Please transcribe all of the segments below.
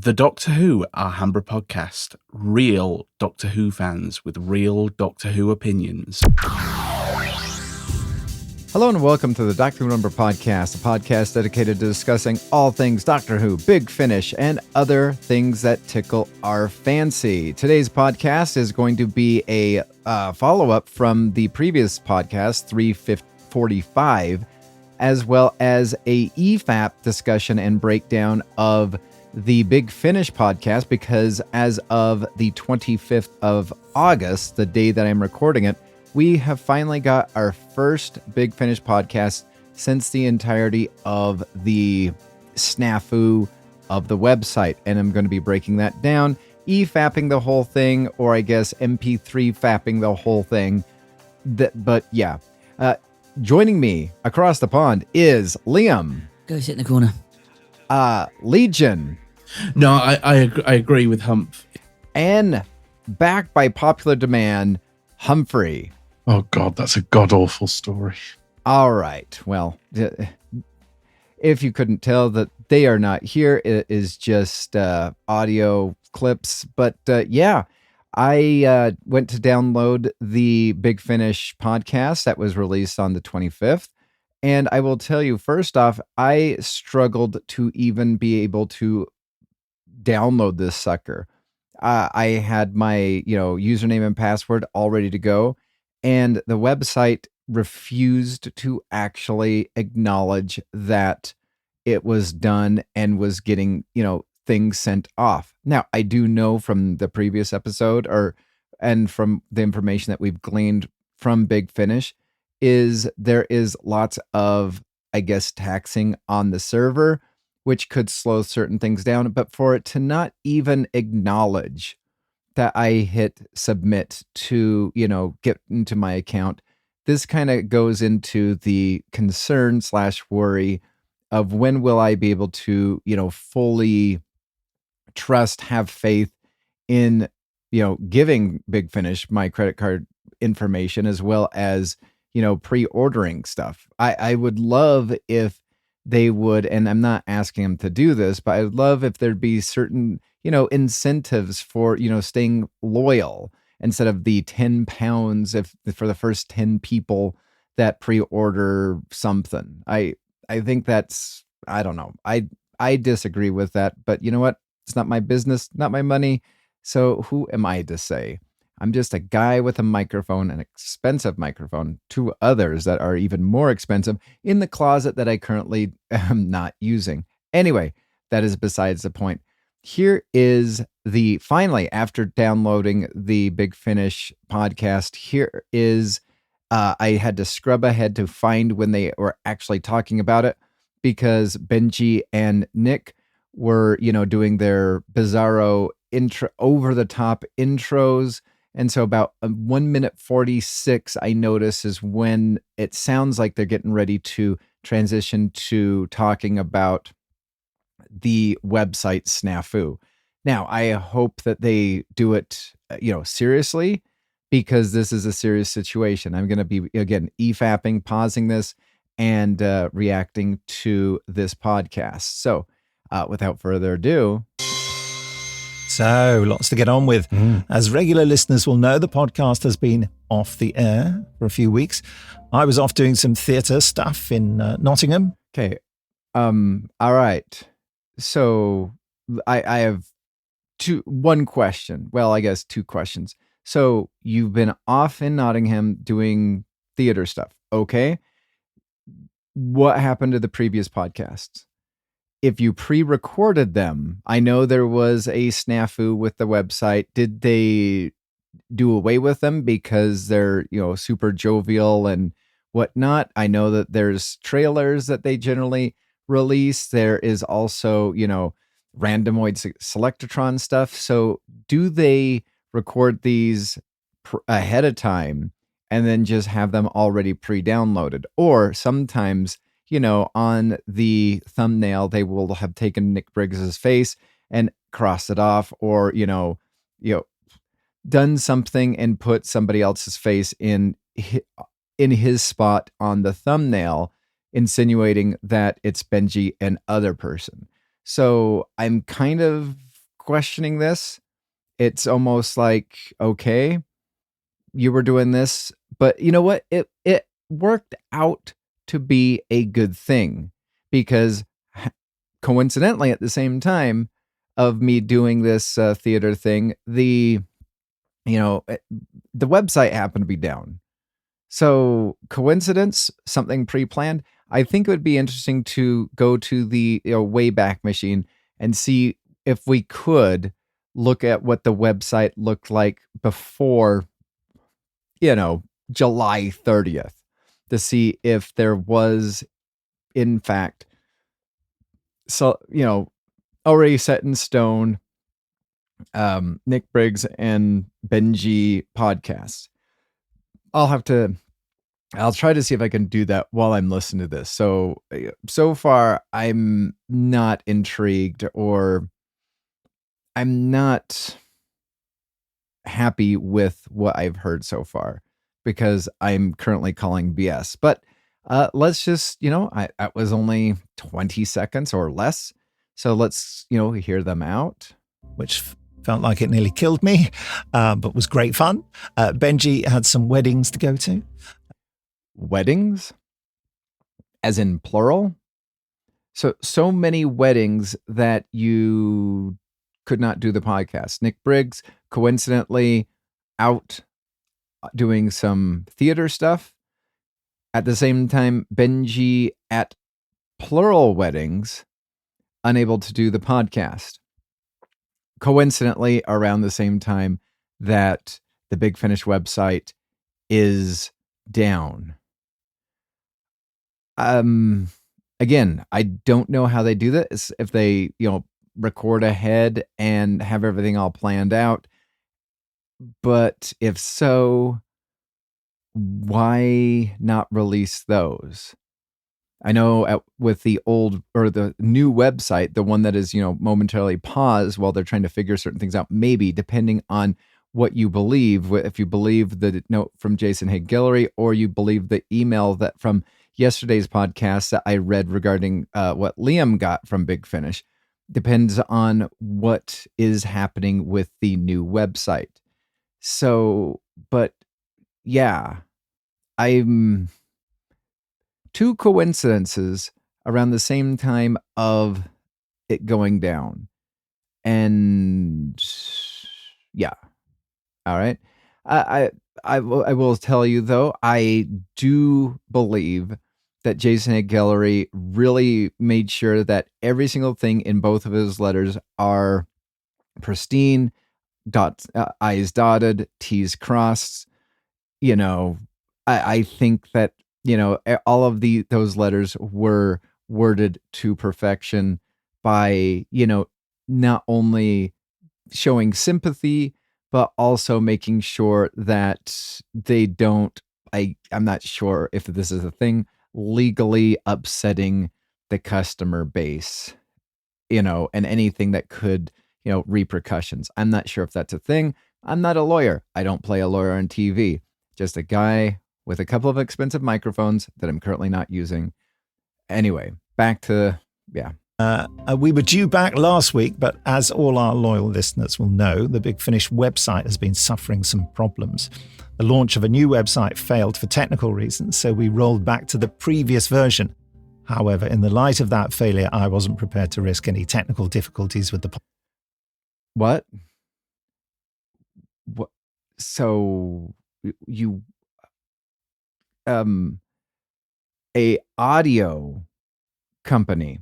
The Doctor Who Alhambra Podcast. Real Doctor Who fans with real Doctor Who opinions. Hello and welcome to the Doctor Who Podcast, a podcast dedicated to discussing all things Doctor Who, Big Finish, and other things that tickle our fancy. Today's podcast is going to be a follow-up from the previous podcast, 345, as well as a EFAP discussion and breakdown of the Big Finish podcast, because as of the 25th of August, the day that I'm recording it, we have finally got our first Big Finish podcast since the entirety of the snafu of the website. And I'm going to be breaking that down, EFAPPing the whole thing, or I guess MP3 fapping the whole thing. But yeah, joining me across the pond is Liam. Go sit in the corner. Legion. No, I agree with Humph. And back by popular demand, Humphrey. Oh, God, that's a god-awful story. All right. Well, if you couldn't tell that they are not here, it is just audio clips. But yeah, I went to download the Big Finish podcast that was released on the 25th. And I will tell you, first off, I struggled to even be able to download this sucker. I had my, username and password all ready to go, and the website refused to actually acknowledge that it was done and was getting, things sent off. Now, I do know from the previous episode and from the information that we've gleaned from Big Finish is there is lots of, I guess, taxing on the server, which could slow certain things down. But for it to not even acknowledge that I hit submit to, get into my account, this kind of goes into the concern / worry of when will I be able to, fully trust, have faith in, giving Big Finish my credit card information, as well as pre-ordering stuff. I would love if they would, and I'm not asking them to do this, but I'd love if there'd be certain, incentives for, staying loyal instead of the £10 for the first 10 people that pre-order something. I think that's, I don't know. I disagree with that, but you know what? It's not my business, not my money. So who am I to say? I'm just a guy with a microphone, an expensive microphone, two others that are even more expensive in the closet that I currently am not using. Anyway, that is besides the point. Here is finally, after downloading the Big Finish podcast, here is, I had to scrub ahead to find when they were actually talking about it, because Benji and Nick were, doing their bizarro over the top intros. And so about 1 minute 46, I notice, is when it sounds like they're getting ready to transition to talking about the website snafu. Now, I hope that they do it, seriously, because this is a serious situation. I'm going to be, again, EFAPPing, pausing this, and reacting to this podcast. So without further ado... So, lots to get on with. As regular listeners will know, the podcast has been off the air for a few weeks. I was off doing some theatre stuff in Nottingham. Okay. All right. So, I have one question. Well, I guess two questions. So, you've been off in Nottingham doing theatre stuff. Okay. What happened to the previous podcasts? If you pre-recorded them, I know there was a snafu with the website. Did they do away with them because they're, super jovial and whatnot? I know that there's trailers that they generally release. There is also, randomoid selectron stuff. So do they record these ahead of time and then just have them already pre-downloaded? Or sometimes, on the thumbnail, they will have taken Nick Briggs's face and crossed it off, or, done something and put somebody else's face in his spot on the thumbnail, insinuating that it's Benji and other person. So I'm kind of questioning this, it's almost like, okay, you were doing this, but you know what? It worked out to be a good thing, because coincidentally, at the same time of me doing this theater thing, the website happened to be down. So coincidence, something pre-planned. I think it would be interesting to go to the Wayback Machine and see if we could look at what the website looked like before, July 30th, to see if there was, in fact, already set in stone, Nick Briggs and Benji podcast. I'll try to see if I can do that while I'm listening to this. So far, I'm not intrigued, or I'm not happy with what I've heard so far, because I'm currently calling BS. But let's just, that was only 20 seconds or less. So let's, hear them out. Which felt like it nearly killed me, but was great fun. Benji had some weddings to go to. Weddings? As in plural? So many weddings that you could not do the podcast. Nick Briggs, coincidentally, out doing some theater stuff. At the same time, Benji at plural weddings, unable to do the podcast. Coincidentally, around the same time that the Big Finish website is down. Again, I don't know how they do this. If they, record ahead and have everything all planned out. But if so, why not release those? I know with the old or the new website, the one that is, momentarily paused while they're trying to figure certain things out, maybe depending on what you believe, if you believe the note from Jason Haig-Guillory, or you believe the email that from yesterday's podcast that I read regarding what Liam got from Big Finish, depends on what is happening with the new website. So, but yeah, I'm two coincidences around the same time of it going down. And yeah. All right. I will tell you, though, I do believe that Jason Haig-Guillory really made sure that every single thing in both of his letters are pristine, I's dotted, T's crossed. I think that, all of those letters were worded to perfection by, not only showing sympathy, but also making sure that they don't, I'm not sure if this is a thing, legally upsetting the customer base, and anything that could, repercussions. I'm not sure if that's a thing. I'm not a lawyer. I don't play a lawyer on TV. Just a guy with a couple of expensive microphones that I'm currently not using. Anyway, back to, yeah. We were due back last week, but as all our loyal listeners will know, the Big Finish website has been suffering some problems. The launch of a new website failed for technical reasons, so we rolled back to the previous version. However, in the light of that failure, I wasn't prepared to risk any technical difficulties with the... What? So you... a audio company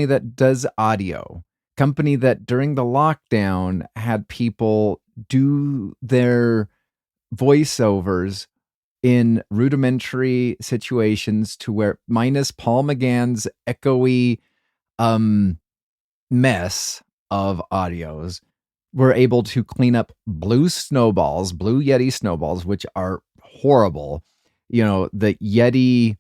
that does audio, company that during the lockdown had people do their voiceovers in rudimentary situations to where, minus Paul McGann's echoey mess of audios, were able to clean up Blue Yeti snowballs, which are horrible. The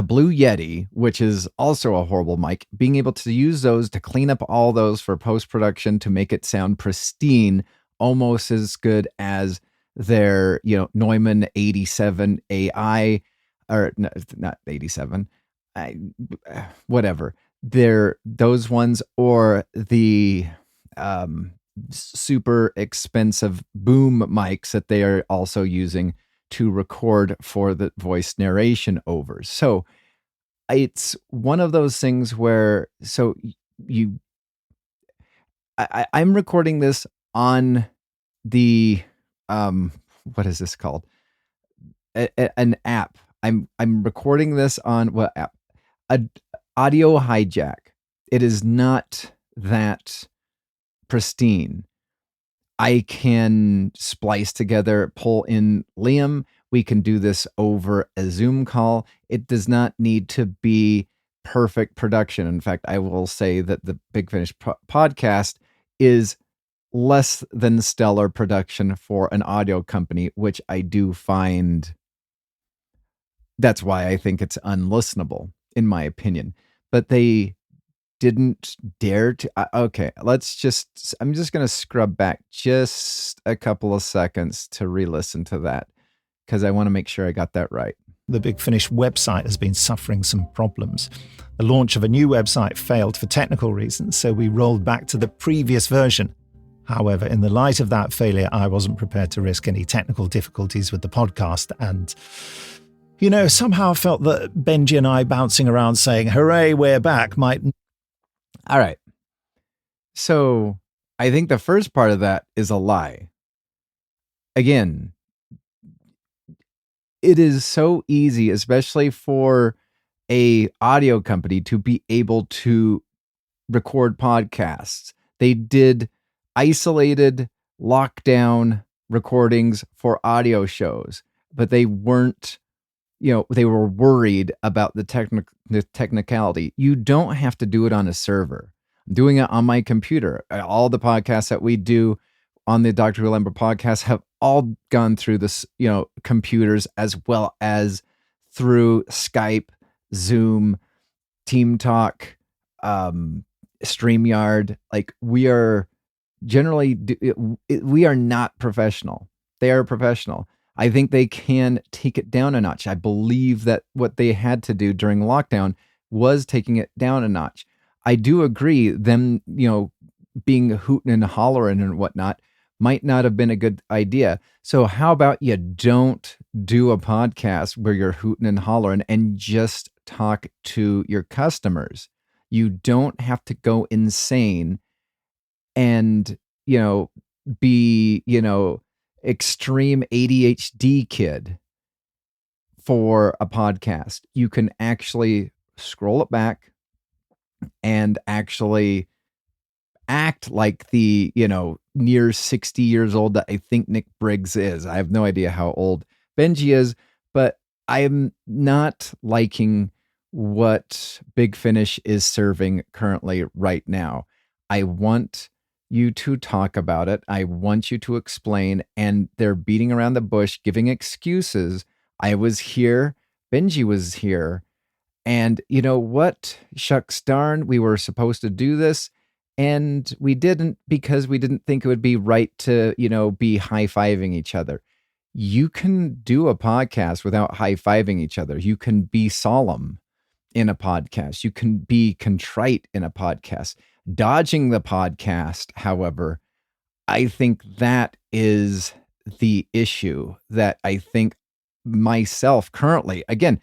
Blue Yeti, which is also a horrible mic, being able to use those to clean up all those for post-production to make it sound pristine, almost as good as their, Neumann 87 AI, or no, not 87, whatever. they're those ones or the super expensive boom mics that they are also using to record for the voice narration overs. So it's one of those things where, so I'm recording this on the, what is this called? An app. I'm recording this on what app? Audio Hijack. It is not that pristine. I can splice together, pull in Liam. We can do this over a Zoom call. It does not need to be perfect production. In fact, I will say that the Big Finish podcast is less than stellar production for an audio company, which I do find, that's why I think it's unlistenable, in my opinion. But they didn't dare to. Okay, I'm just going to scrub back just a couple of seconds to re-listen to that, because I want to make sure I got that right. The Big Finish website has been suffering some problems. The launch of a new website failed for technical reasons, so we rolled back to the previous version. However, in the light of that failure, I wasn't prepared to risk any technical difficulties with the podcast, and somehow felt that Benji and I bouncing around saying, hooray, we're back, might... All right. So I think the first part of that is a lie. Again, it is so easy, especially for a audio company, to be able to record podcasts. They did isolated lockdown recordings for audio shows, but they weren't, they were worried about the technicality. You don't have to do it on a server. I'm doing it on my computer. All the podcasts that we do on the Dr. Alhambra podcast have all gone through this, computers, as well as through Skype, Zoom, Team Talk, StreamYard. Like, we are generally, we are not professional. They are professional. I think they can take it down a notch. I believe that what they had to do during lockdown was taking it down a notch. I do agree, them, being hooting and hollering and whatnot might not have been a good idea. So how about you don't do a podcast where you're hooting and hollering and just talk to your customers? You don't have to go insane and, be, extreme ADHD kid for a podcast. You can actually scroll it back and actually act like the, near 60 years old that I think Nick Briggs is. I have no idea how old Benji is, but I'm not liking what Big Finish is serving currently right now. I want you to talk about it. I want you to explain, and they're beating around the bush, giving excuses. I was here, Benji was here, and you know what? Shucks darn, we were supposed to do this, and we didn't, because we didn't think it would be right to, be high-fiving each other. You can do a podcast without high-fiving each other. You can be solemn in a podcast. You can be contrite in a podcast. Dodging the podcast, however, I think that is the issue that I think myself currently, again,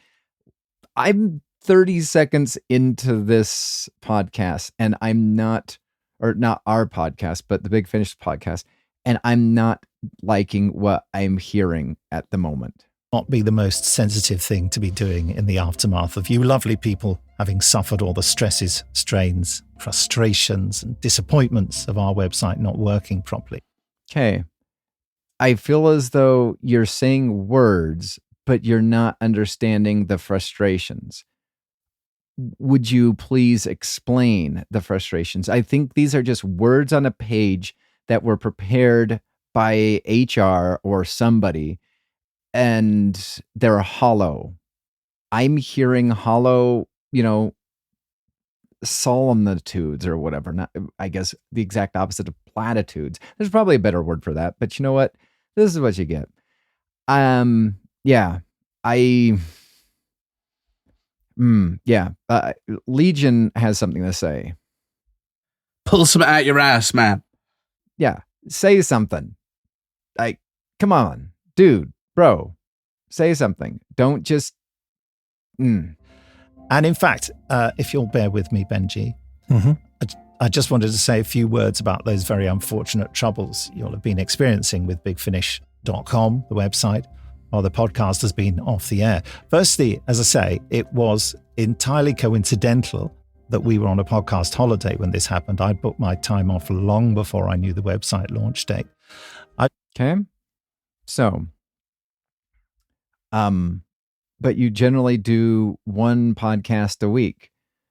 I'm 30 seconds into this podcast, and I'm not our podcast, but the Big Finish podcast, and I'm not liking what I'm hearing at the moment. Not be the most sensitive thing to be doing in the aftermath of you lovely people having suffered all the stresses, strains, frustrations, and disappointments of our website not working properly. Okay. I feel as though you're saying words, but you're not understanding the frustrations. Would you please explain the frustrations? I think these are just words on a page that were prepared by HR or somebody, and they're hollow. I'm hearing hollow, solemnitudes or whatever. Not, I guess the exact opposite of platitudes. There's probably a better word for that, but you know what? This is what you get. Yeah, Yeah. Legion has something to say. Pull something out your ass, man. Yeah. Say something. Like, come on, dude, bro, say something. Don't just. And in fact, if you'll bear with me, Benji, I just wanted to say a few words about those very unfortunate troubles you'll have been experiencing with bigfinish.com, the website, while the podcast has been off the air. Firstly, as I say, it was entirely coincidental that we were on a podcast holiday when this happened. I booked my time off long before I knew the website launch date. Okay. So, but you generally do one podcast a week.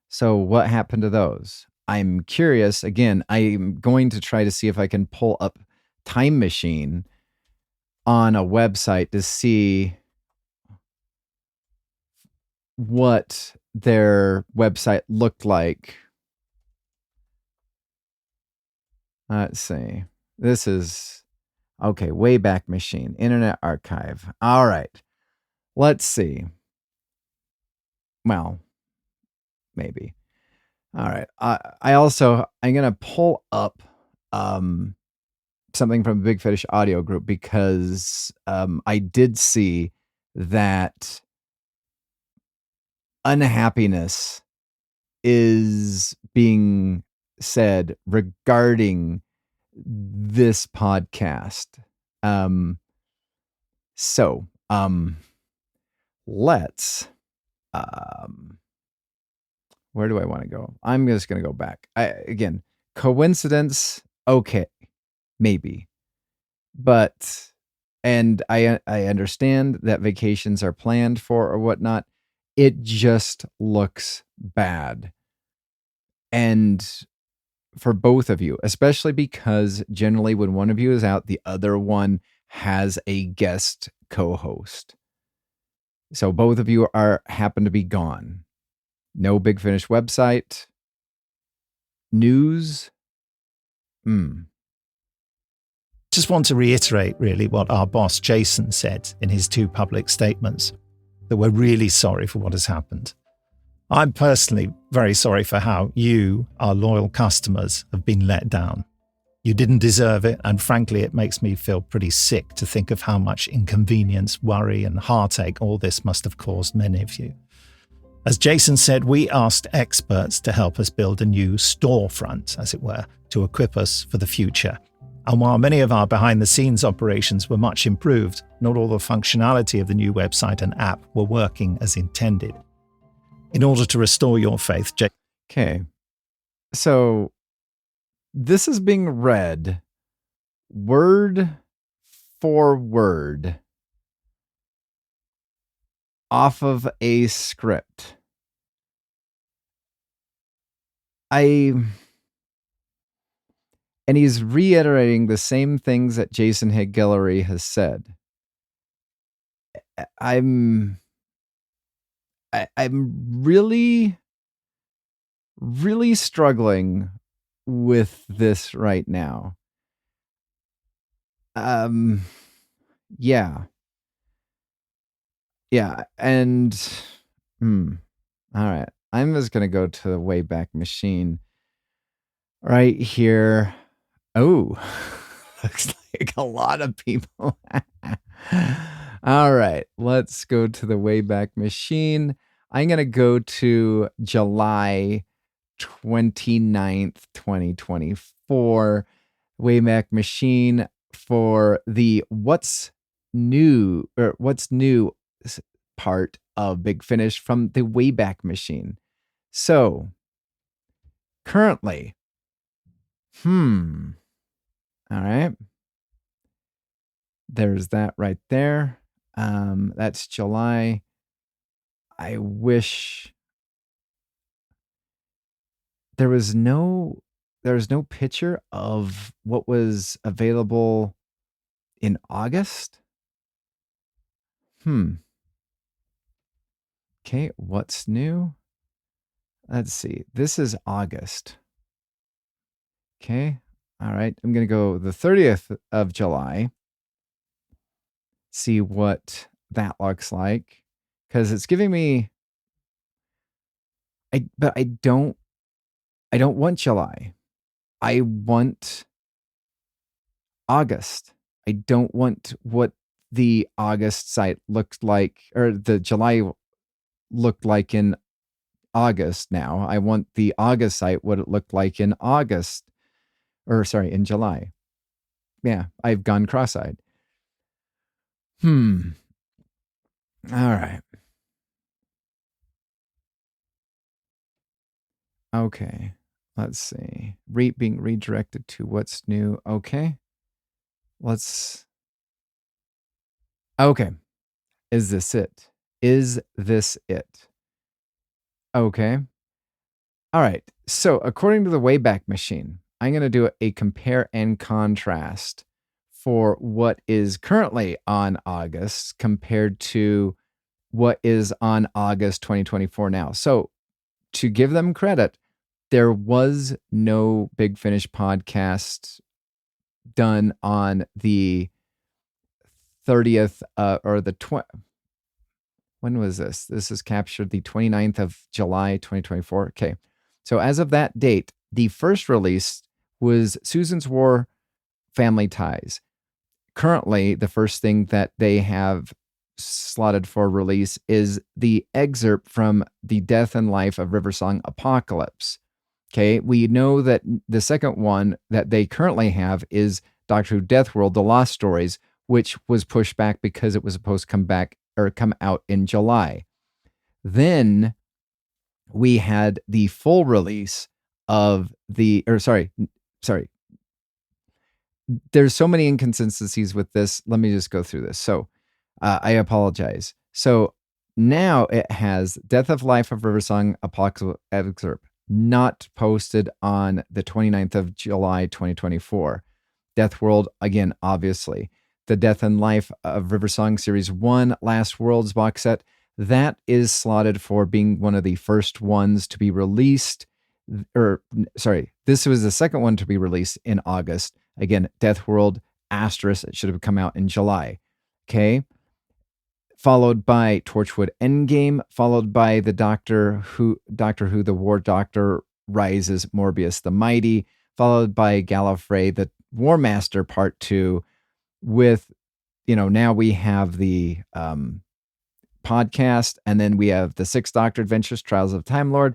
So what happened to those? I'm curious. Again, I'm going to try to see if I can pull up Time Machine on a website to see what their website looked like. Let's see. This is, okay, Wayback Machine, Internet Archive. All right. Let's see. Well, maybe. All right. I'm going to pull up something from Big Finish Audio Group because I did see that unhappiness is being said regarding this podcast. Let's where do I want to go? I'm just going to go back. Again, coincidence, okay, maybe. But and I understand that vacations are planned for or whatnot. It just looks bad. And for both of you, especially because generally when one of you is out, the other one has a guest co-host. So both of you happen to be gone. No Big Finish website. News. Just want to reiterate really what our boss Jason said in his 2 public statements, that we're really sorry for what has happened. I'm personally very sorry for how you, our loyal customers, have been let down. You didn't deserve it, and frankly, it makes me feel pretty sick to think of how much inconvenience, worry, and heartache all this must have caused many of you. As Jason said, we asked experts to help us build a new storefront, as it were, to equip us for the future. And while many of our behind-the-scenes operations were much improved, not all the functionality of the new website and app were working as intended. In order to restore your faith, Okay. So this is being read word for word off of a script. And he's reiterating the same things that Jason Higuillery has said. I'm really, really struggling with this right now. Yeah. And, all right. I'm just going to go to the Wayback Machine right here. Oh, looks like a lot of people. All right, let's go to the Wayback Machine. I'm going to go to July 29th, 2024. Wayback Machine for the what's new part of Big Finish from the Wayback Machine. So, currently, all right. There's that right there. That's July. I wish there was no picture of what was available in August. Okay, what's new? Let's see. This is August. Okay. All right. I'm going to go the 30th of July. See what that looks like. Because it's giving me But I don't want July. I want August. I don't want what the August site looked like, or the July looked like in August now. I want the August site what it looked like in in July. Yeah, I've gone cross-eyed. All right. Okay. Let's see. Being redirected to what's new. Okay. Okay. Is this it? Okay. All right. So according to the Wayback Machine, I'm going to do a compare and contrast for what is currently on August compared to what is on August 2024 now. So to give them credit, there was no Big Finish podcast done on the 30th or the when was this? This is captured the 29th of July, 2024. Okay. So as of that date, the first release was Susan's War Family Ties. Currently, the first thing that they have slotted for release is the excerpt from The Death and Life of Riversong Apocalypse. Okay, we know that the second one that they currently have is Doctor Who Death World, The Lost Stories, which was pushed back because it was supposed to come out in July. Then we had the full release of there's so many inconsistencies with this. Let me just go through this. So I apologize. So now it has Death of Life of Riversong Apocalypse excerpt not posted on the 29th of July, 2024. Death World, again, obviously. The Death and Life of Riversong Series 1, Last Worlds box set, that is slotted for being one of the first ones to be released. This was the second one to be released in August. Again, Death World, asterisk, it should have come out in July. Okay. Followed by Torchwood Endgame, followed by the Doctor Who, The War Doctor Rises, Morbius the Mighty, followed by Gallifrey, the War Master Part 2, with, now we have the podcast, and then we have the Sixth Doctor Adventures, Trials of Time Lord,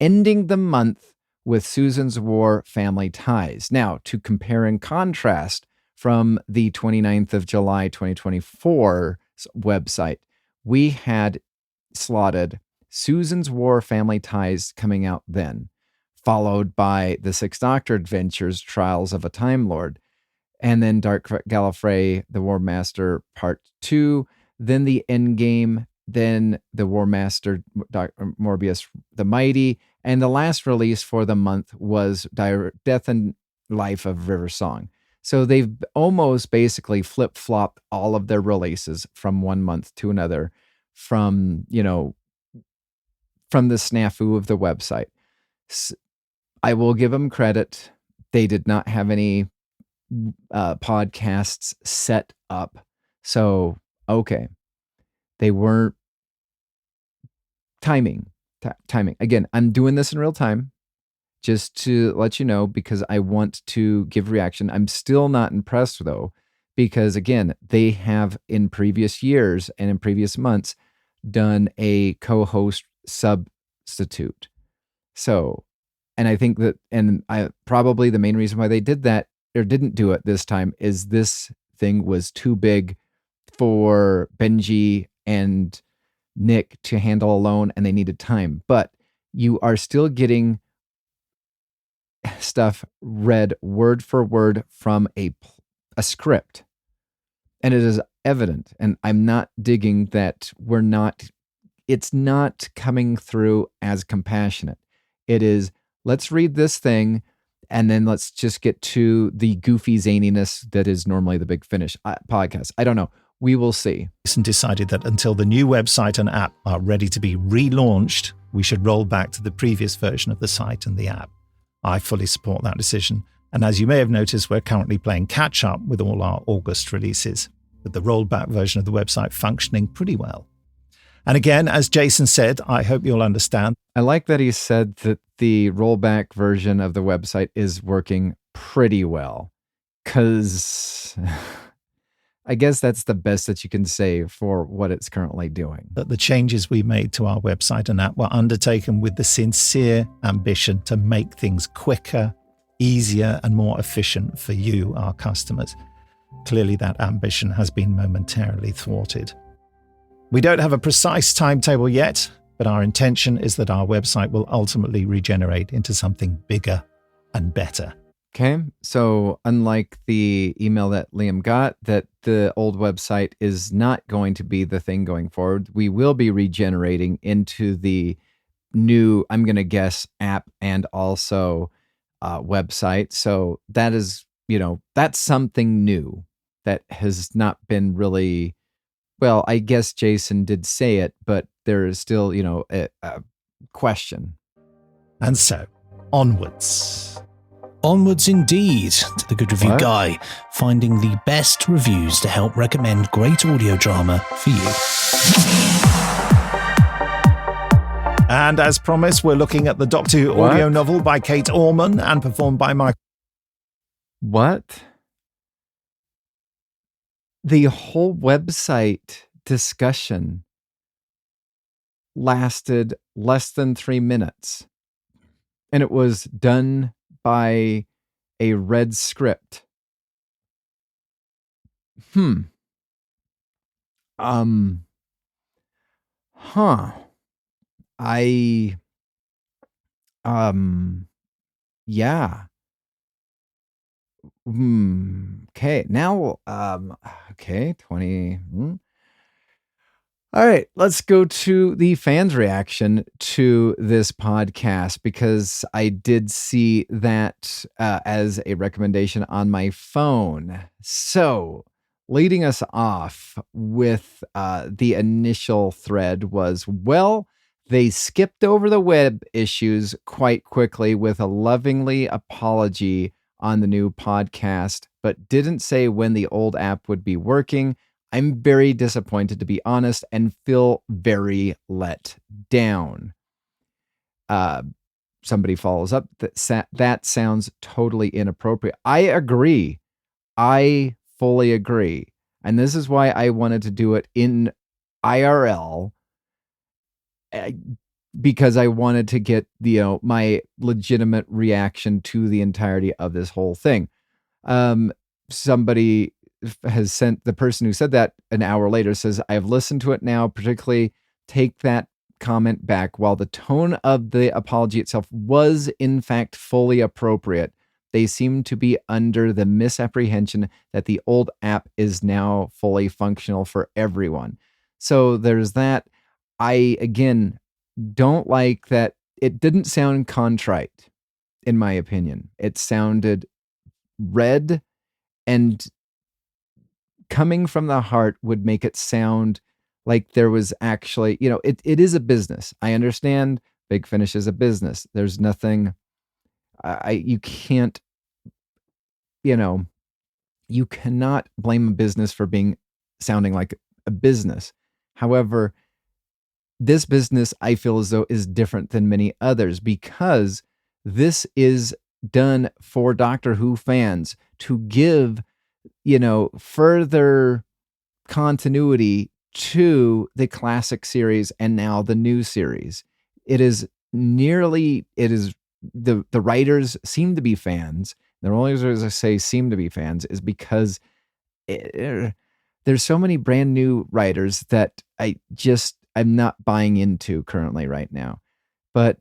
ending the month with Susan's War Family Ties. Now, to compare and contrast from the 29th of July, 2024 website, we had slotted Susan's War Family Ties coming out then, followed by the Sixth Doctor Adventures, Trials of a Time Lord, and then Dark Gallifrey, the War Master Part 2, then the Endgame, then the War Master, Morbius the Mighty, and the last release for the month was Death and Life of Riversong. So they've almost basically flip-flopped all of their releases from one month to another from the snafu of the website. I will give them credit. They did not have any podcasts set up. So, okay. They weren't timing. Again, I'm doing this in real time just to let you know because I want to give reaction. I'm still not impressed though, because again, they have in previous years and in previous months done a co-host substitute. So, and I think that, and I probably the main reason why they did that or didn't do it this time is this thing was too big for Benji and Nick to handle alone and they needed time. But you are still getting stuff read word for word from a script. And it is evident. And I'm not digging that it's not coming through as compassionate. It is, let's read this thing and then let's just get to the goofy zaniness that is normally the Big Finish podcast. I don't know. We will see. And decided that until the new website and app are ready to be relaunched, we should roll back to the previous version of the site and the app. I fully support that decision. And as you may have noticed, we're currently playing catch up with all our August releases, with the rolled back version of the website functioning pretty well. And again, as Jason said, I hope you'll understand, I like that he said that the rollback version of the website is working pretty well, because I guess that's the best that you can say for what it's currently doing. That the changes we made to our website and app were undertaken with the sincere ambition to make things quicker, easier, and more efficient for you, our customers. Clearly, that ambition has been momentarily thwarted. We don't have a precise timetable yet, but our intention is that our website will ultimately regenerate into something bigger and better. Okay, so unlike the email that Liam got, that the old website is not going to be the thing going forward, we will be regenerating into the new, I'm going to guess, app and also website. So that is, that's something new that has not been really, well, I guess Jason did say it, but there is still, a question. And so, onwards. Onwards indeed to the Good Review Guy, finding the best reviews to help recommend great audio drama for you. And as promised, we're looking at the Doctor Who audio novel by Kate Orman and performed by Mike. What? The whole website discussion lasted less than 3 minutes, and it was done by a read script. Yeah. Okay. Now, okay, 20. All right, let's go to the fans' reaction to this podcast, because I did see that as a recommendation on my phone. So, leading us off with the initial thread was, well, they skipped over the web issues quite quickly with a lovingly apology on the new podcast, but didn't say when the old app would be working. I'm very disappointed, to be honest, and feel very let down. Somebody follows up that sounds totally inappropriate. I agree. I fully agree. And this is why I wanted to do it in IRL, because I wanted to get my legitimate reaction to the entirety of this whole thing. Somebody has sent, the person who said that an hour later says, I have listened to it now, particularly take that comment back. While the tone of the apology itself was in fact fully appropriate, they seem to be under the misapprehension that the old app is now fully functional for everyone. So there's that. I, again, don't like that. It didn't sound contrite, in my opinion. It sounded red, and coming from the heart would make it sound like there was actually, it is a business. I understand Big Finish is a business. There's nothing, you can't, you cannot blame a business for sounding like a business. However, this business, I feel as though, is different than many others, because this is done for Doctor Who fans to give further continuity to the classic series and now the new series. The writers seem to be fans. The only reason I say seem to be fans is because there's so many brand new writers that I'm not buying into currently right now. But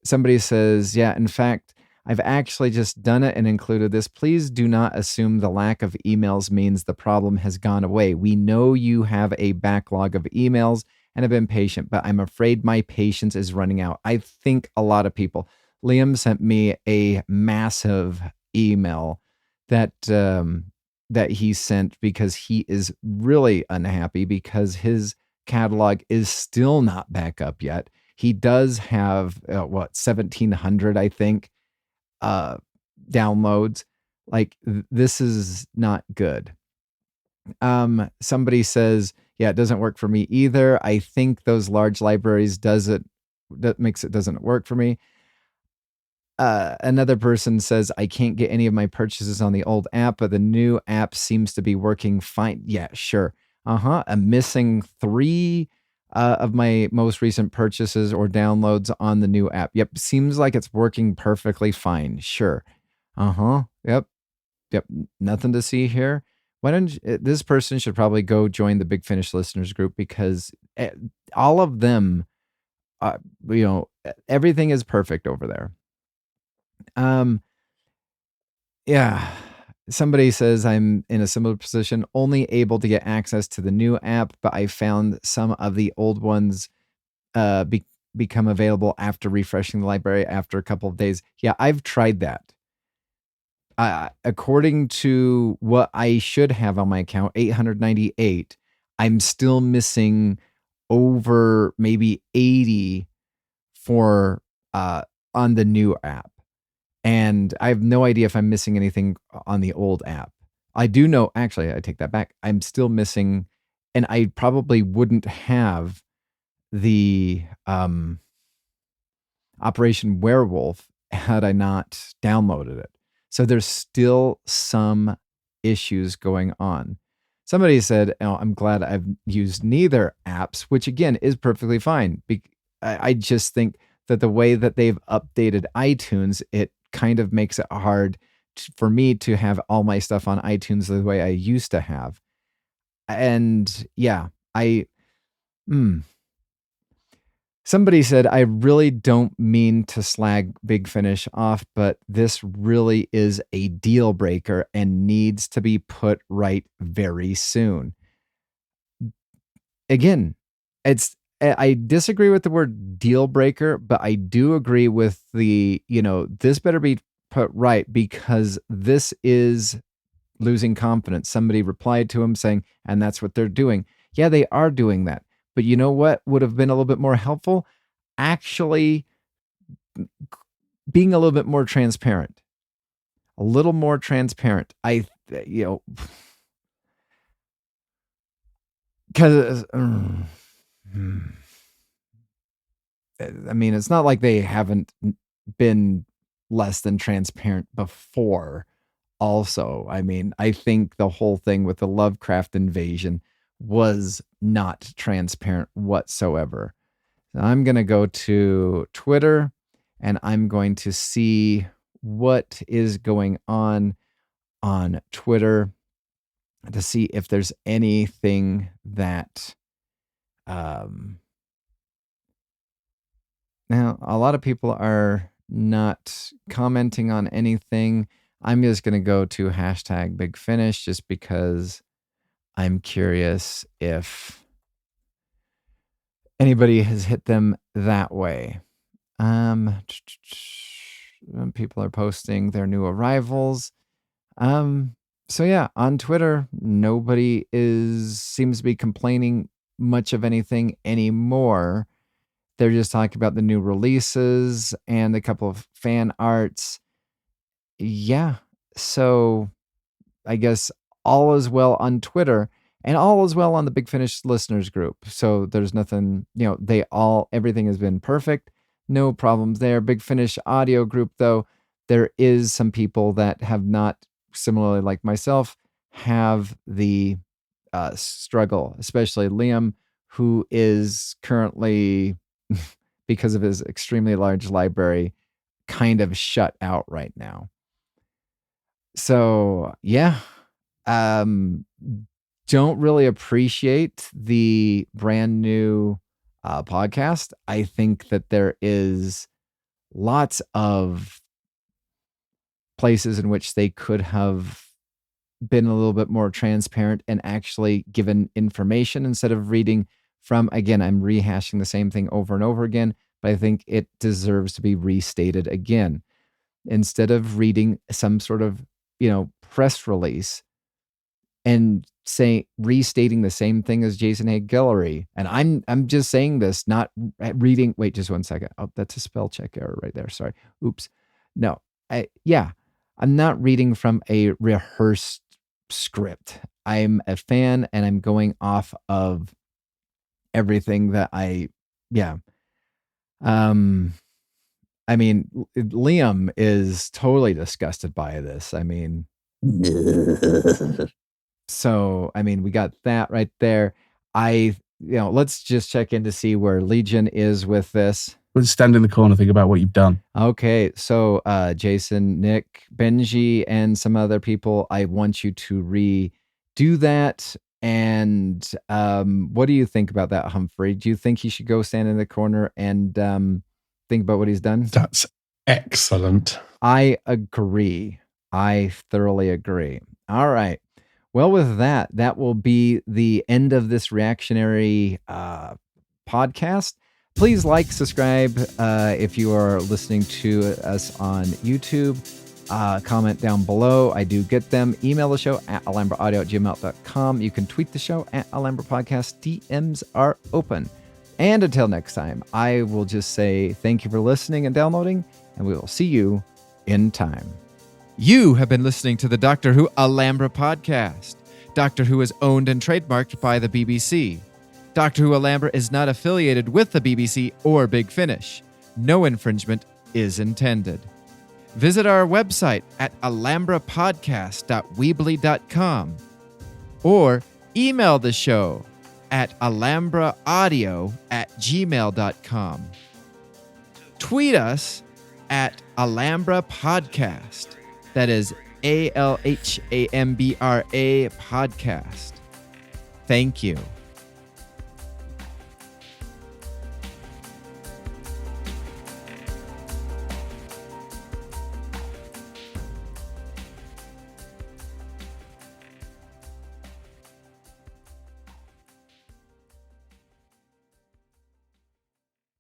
somebody says, yeah, in fact, I've actually just done it and included this. Please do not assume the lack of emails means the problem has gone away. We know you have a backlog of emails and have been patient, but I'm afraid my patience is running out. I think a lot of people. Liam sent me a massive email that he sent because he is really unhappy because his catalog is still not back up yet. He does have 1,700, I think, downloads. Like, this is not good. Somebody says, yeah, it doesn't work for me either. I think those large libraries does it doesn't work for me. Another person says, I can't get any of my purchases on the old app, but the new app seems to be working fine. Yeah, sure. I'm missing 3 of my most recent purchases or downloads on the new app. Yep. Seems like it's working perfectly fine. Sure. Yep. Nothing to see here. Why don't this person should probably go join the Big Finish listeners group, because all of them, everything is perfect over there. Yeah. Somebody says, I'm in a similar position, only able to get access to the new app, but I found some of the old ones become available after refreshing the library after a couple of days. Yeah, I've tried that. According to what I should have on my account, 898, I'm still missing over maybe 80 for on the new app. And I have no idea if I'm missing anything on the old app. I do know, actually, I take that back. I'm still missing, and I probably wouldn't have the Operation Werewolf had I not downloaded it. So there's still some issues going on. Somebody said, I'm glad I've used neither apps, which again is perfectly fine. I just think that the way that they've updated iTunes, it kind of makes it hard for me to have all my stuff on iTunes the way I used to have. And yeah, somebody said, I really don't mean to slag Big Finish off, but this really is a deal breaker and needs to be put right very soon. Again, I disagree with the word deal breaker, but I do agree with this better be put right, because this is losing confidence. Somebody replied to him saying, and that's what they're doing. Yeah, they are doing that. But you know what would have been a little bit more helpful? Actually being a little bit more transparent. A little more transparent. Because I mean, it's not like they haven't been less than transparent before. Also, I mean, I think the whole thing with the Lovecraft invasion was not transparent whatsoever. So I'm going to go to Twitter and I'm going to see what is going on Twitter to see if there's anything that now a lot of people are not commenting on anything. I'm just going to go to hashtag Big Finish just because I'm curious if anybody has hit them that way. People are posting their new arrivals. So yeah, on Twitter, nobody seems to be complaining much of anything anymore. They're just talking about the new releases and a couple of fan arts. Yeah, so I guess all is well on Twitter and all is well on the Big Finish listeners group. So there's nothing, everything has been perfect. No problems there. Big Finish audio group, though, there is some people that have not, similarly like myself, have the struggle, especially Liam, who is currently, because of his extremely large library, kind of shut out right now. So, yeah, don't really appreciate the brand new podcast. I think that there is lots of places in which they could have been a little bit more transparent and actually given information instead of reading from, again, I'm rehashing the same thing over and over again, but I think it deserves to be restated again. Instead of reading some sort of, press release and restating the same thing as Jason Haig Guillory. And I'm just saying this, not reading. Wait, just 1 second. Oh, that's a spell check error right there. Sorry. Oops. No. I'm not reading from a rehearsed script. I'm a fan and I'm going off of everything that I mean, Liam is totally disgusted by this. I mean, so, I mean, we got that right there. Let's just check in to see where Legion is with this. We'll stand in the corner, think about what you've done. Okay, so Jason, Nick, Benji, and some other people, I want you to redo that. And what do you think about that, Humphrey? Do you think he should go stand in the corner and think about what he's done? That's excellent. I agree. I thoroughly agree. All right. Well, with that will be the end of this reactionary podcast. Please like, subscribe if you are listening to us on YouTube. Comment down below. I do get them. Email the show at alhambraaudio@gmail.com. You can tweet the show at Alhambra Podcast. DMs are open. And until next time, I will just say thank you for listening and downloading, and we will see you in time. You have been listening to the Doctor Who Alhambra Podcast. Doctor Who is owned and trademarked by the BBC. Doctor Who Alhambra is not affiliated with the BBC or Big Finish. No infringement is intended. Visit our website at alhambrapodcast.weebly.com or email the show at alhambraaudio@gmail.com. Tweet us at Alhambra Podcast. That is ALHAMBRA Podcast. Thank you.